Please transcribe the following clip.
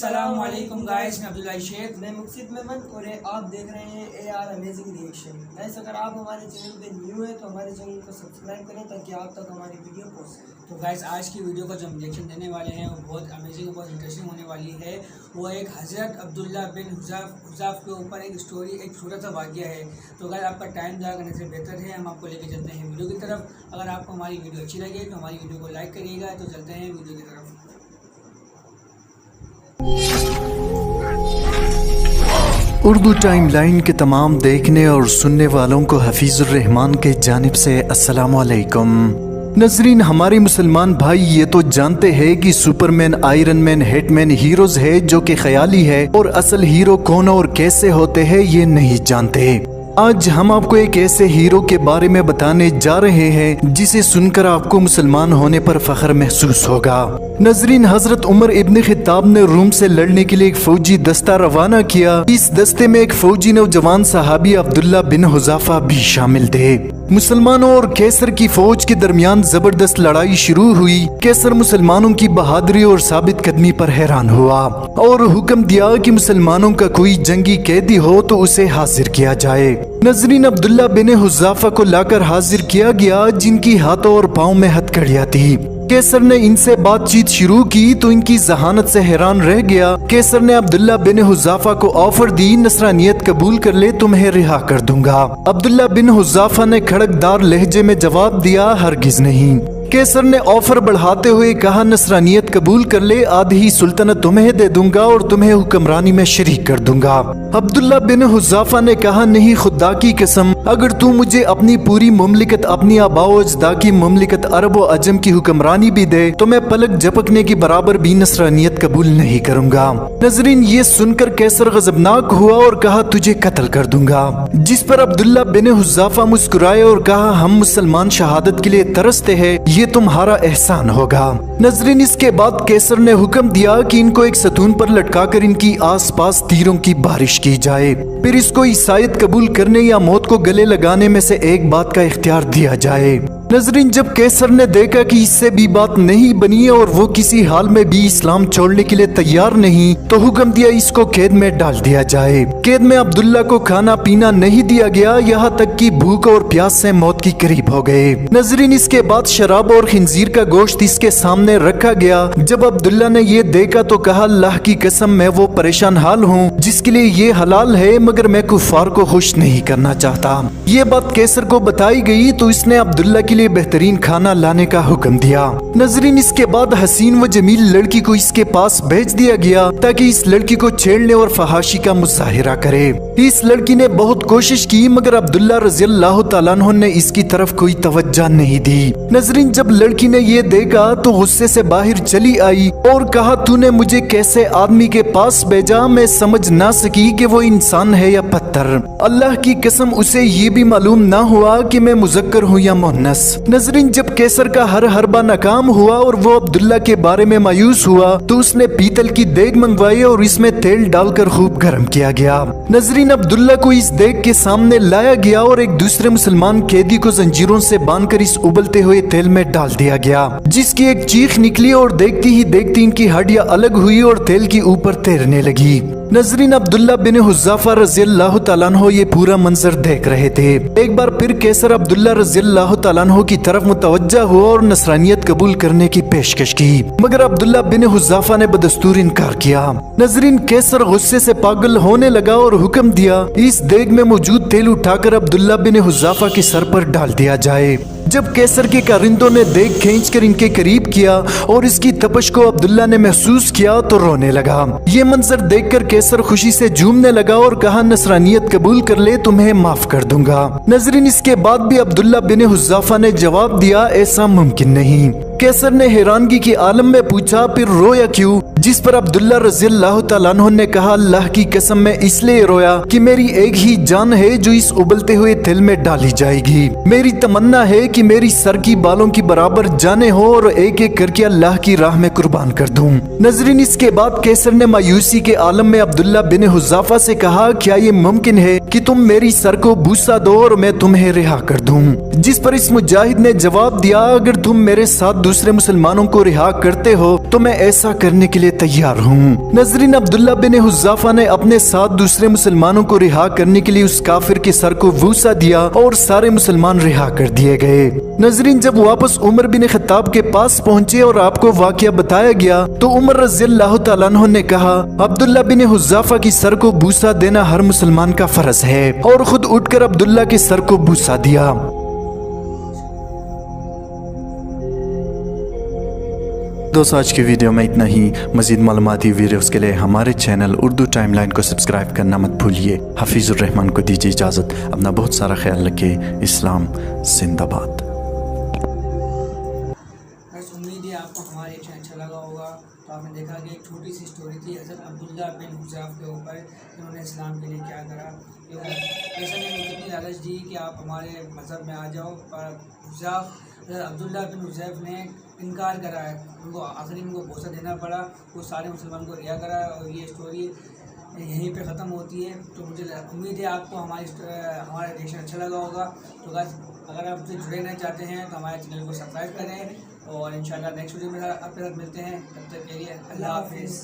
अस्सलाम वालेकुम गाइस, मैं अब्दुल्ला शेख। मैं मुक्सिद मेमन और आप देख रहे हैं AR अमेजिंग रिएक्शन। गाइस अगर आप हमारे चैनल पे न्यू है तो हमारे चैनल को सब्सक्राइब करें ताकि आप तक हमारी वीडियो पहुंच सके। तो गाइस आज की वीडियो का जो हम रिएक्शन देने वाले हैं वो बहुत अमेजिंग और बहुत इंटरेस्टिंग होने वाली है। वो एक हज़रत अब्दुल्ला बिन हुज़ाफ़ के ऊपर एक स्टोरी, एक छोटा सा वाक़या है। तो गाइस आपका टाइम ज़ाया करने से बेहतर है हम आपको लेके चलते हैं वीडियो की तरफ। अगर आपको हमारी वीडियो अच्छी लगे तो हमारी वीडियो को लाइक करिएगा। तो चलते हैं वीडियो की तरफ। उर्दू टाइम लाइन के तमाम देखने और सुनने वालों को हफीज़ुर रहमान के जानिब से अस्सलामु अलैकुम। नजरीन, हमारे मुसलमान भाई ये तो जानते हैं कि Superman, iron man, hitman heroes है जो कि ख्याली है, और असल हीरो कौन और कैसे होते हैं ये नहीं जानते। आज हम आपको एक ऐसे हीरो के बारे में बताने जा रहे हैं जिसे सुनकर आपको मुसलमान होने पर फख्र महसूस होगा। नजरीन, हजरत उमर इब्न खित्ताब ने रूम से लड़ने के लिए एक फौजी दस्ता रवाना किया। इस दस्ते में एक फौजी नौजवान सहाबी अब्दुल्ला बिन हुज़ाफ़ा भी शामिल थे। मुसलमानों और कैसर की फौज के दरमियान जबरदस्त लड़ाई शुरू हुई। कैसर मुसलमानों की बहादुरी और साबित कदमी पर हैरान हुआ और हुक्म दिया कि मुसलमानों का कोई जंगी कैदी हो तो उसे हाजिर किया जाए। नजरीन, अब्दुल्ला बिन हुज़ाफ़ा को लाकर हाजिर किया गया जिनकी हाथों और पाँव में हथकड़ियाँ थी। कैसर ने इनसे बातचीत शुरू की तो इनकी जहानत से हैरान रह गया। कैसर ने अब्दुल्ला बिन हुज़ाफ़ा को ऑफर दी, नसरानियत कबूल कर ले, तुम्हें रिहा कर दूंगा। अब्दुल्ला बिन हुज़ाफ़ा ने खड़कदार लहजे में जवाब दिया, हरगिज नहीं। कैसर ने ऑफर बढ़ाते हुए कहा, नसरानियत कबूल कर ले, आधी सुल्तनत तुम्हें दे दूंगा और तुम्हें हुक्मरानी में शरीक कर दूंगा। अब्दुल्ला बिन हुज़ाफ़ा ने कहा, नहीं, खुदा की कसम, अगर तू मुझे अपनी पूरी मुमलिकत, अपनी आबाओ अजदा की मुमलिकत, अरब व अजम की हुक्मरानी भी दे तो मैं पलक झपकने की बराबर भी नसरानियत कबूल नहीं करूंगा। नजरीन, ये सुनकर कैसर गजबनाक हुआ और कहा, तुझे कत्ल कर दूंगा। जिस पर अब्दुल्ला बिन हुज़ाफ़ा मुस्कुराए और कहा, हम मुसलमान शहादत के लिए तरसते हैं, ये तुम्हारा एहसान होगा। नजरीन, इसके बाद कैसर ने हुक्म दिया कि इनको एक सतून पर लटकाकर इनकी आसपास तीरों की बारिश की जाए। फिर इसको ईसाईयत कबूल करने या मौत को गले लगाने में से एक बात का इख्तियार दिया जाए। नजरीन, जब कैसर ने देखा कि इससे भी बात नहीं बनी और वो किसी हाल में भी इस्लाम छोड़ने के लिए तैयार नहीं, तो हुक्म दिया इसको कैद में डाल दिया जाए। कैद में अब्दुल्ला को खाना पीना नहीं दिया गया, यहाँ तक कि भूख और प्यास से मौत की करीब हो गए। नजरीन, इसके बाद शराब और खिंजीर का गोश्त इसके सामने रखा गया। जब अब्दुल्ला ने ये देखा तो कहा, अल्लाह की कसम, मैं वो परेशान हाल हूँ जिसके लिए ये हलाल है, मगर मैं कुफार को खुश नहीं करना चाहता। ये बात कैसर को बताई गई तो इसने अब्दुल्ला के लिए बेहतरीन खाना लाने का हुक्म दिया। नजरीन, इसके बाद हसीन व जमील लड़की को इसके पास भेज दिया गया ताकि इस लड़की को छेड़ने और फहाशी का मुजाहिरा करे। इस लड़की ने बहुत कोशिश की मगर अब्दुल्ला रज़ियल्लाहु तआला अन्हु ने इसकी तरफ कोई तवज्जो नहीं दी। नजरीन, जब लड़की ने ये देखा तो गुस्से से बाहर चली आई और कहा, तूने मुझे कैसे आदमी के पास भेजा, मैं समझ ना सकी कि वो इंसान है या पत्थर। अल्लाह की कसम, उसे ये भी मालूम ना हुआ कि मैं मुज़क्कर हूँ या मुन्नस। नजरीन, जब कैसर का हर हरबा नाकाम हुआ और वो अब्दुल्ला के बारे में मायूस हुआ तो उसने पीतल की देग मंगवाई और इसमें तेल डालकर खूब गर्म किया गया। नजरीन, अब्दुल्ला को इस देग के सामने लाया गया और एक दूसरे मुसलमान कैदी को जंजीरों से बांधकर इस उबलते हुए तेल में डाल दिया गया, जिसकी एक चीख निकली और देखती ही देखती इनकी हड्डियां अलग हुई और तेल के ऊपर तैरने लगी। नजरीन, अब्दुल्ला बिन हुज़ाफ़ा रज़ियल्लाहु तआला अन्हु ये पूरा मंजर देख रहे थे। एक बार फिर कैसर अब्दुल्ला रज़ियल्लाहु तआला अन्हु की तरफ मुतवज्जा हुआ और नसरानियत कबूल करने की पेशकश की, मगर अब्दुल्ला बिन हुज़ाफ़ा ने बदस्तूर इनकार किया। नजरीन, कैसर गुस्से से पागल होने लगा और हुक्म दिया, इस देग में मौजूद तेल उठाकर अब्दुल्ला बिन हुज़ाफ़ा के सर पर डाल दिया जाए। जब कैसर के कारिंदों ने देग खींचकर इनके करीब किया और इसकी तपश को अब्दुल्ला ने महसूस किया तो रोने लगा। ये मंजर देखकर कैसर खुशी से झूमने लगा और कहा, नसरानियत कबूल कर ले, तुम्हें माफ कर दूंगा। नजरीन, इसके बाद भी अब्दुल्ला बिन हुज़ाफ़ा ने जवाब दिया, ऐसा मुमकिन नहीं। कैसर ने हैरानगी के आलम में पूछा, फिर रोया क्यों? जिस पर अब्दुल्ला रज़ियल्लाहु तआला अन्हु ने कहा, अल्लाह की कसम, मैं इसलिए रोया कि मेरी एक ही जान है जो इस उबलते हुए तेल में डाली जाएगी। मेरी तमन्ना है कि मेरी सर की बालों की बराबर जाने हो और एक एक करके अल्लाह की राह में कुर्बान कर दूं। नजरीन, इसके बाद कैसर ने मायूसी के आलम में अब्दुल्ला बिन हुज़ाफ़ा से कहा, क्या ये मुमकिन है कि तुम मेरी सर को भूसा दो और मैं तुम्हें रिहा कर दूं? जिस पर इस मुजाहिद ने जवाब दिया, अगर तुम मेरे साथ दूसरे मुसलमानों को रिहा करते हो तो मैं ऐसा करने के लिए तैयार हूँ। नाज़रीन, अब्दुल्ला बिन हुज़ाफा ने अपने साथ दूसरे मुसलमानों को रिहा करने के लिए उस काफिर के सर को वूसा दिया और सारे मुसलमान रिहा कर दिए गए। नाज़रीन, जब वापस उमर बिन खत्ताब के पास पहुंचे और आपको वाकया बताया गया तो उमर रज़ियल्लाहु तआला अन्हु ने कहा, अब्दुल्ला बिन हुज़ाफा की सर को बूसा देना हर मुसलमान का फर्ज है, और खुद उठकर अब्दुल्ला के सर को बूसा दिया। दोस्तों, आज की वीडियो में इतना ही। मज़ीद मालूमाती वीडियोस के लिए हमारे चैनल उर्दू टाइमलाइन को सब्सक्राइब करना मत भूलिए। हफीज़ुर रहमान को दीजिए इजाज़त। अपना बहुत सारा ख्याल रखिए। इस्लाम जिंदाबाद। उम्मीद है आपको हमारा रिएक्शन अच्छा लगा होगा। तो आपने देखा कि एक छोटी सी स्टोरी थी हज़रत अब्दुल्ला बिन हुज़ाफ के ऊपर, इन्होंने इस्लाम के लिए क्या करा। ऐसा नहीं कितनी लालच दी कि आप हमारे मज़हब में आ जाओ, पर अब्दुल्ला बिन हुज़ैफ ने इनकार करा है। उनको आखिरी में उनको भरोसा देना पड़ा, वो सारे मुसलमान को रिहा करा, और ये स्टोरी यहीं पे ख़त्म होती है। तो मुझे उम्मीद है आपको हमारा रिएक्शन अच्छा लगा होगा। तो अगर आप मुझसे जुड़े रहना चाहते हैं तो हमारे चैनल को सब्सक्राइब करें, और इंशाल्लाह नेक्स्ट वीडियो में आपके साथ मिलते हैं। तब तक के लिए अल्लाह हाफिज़।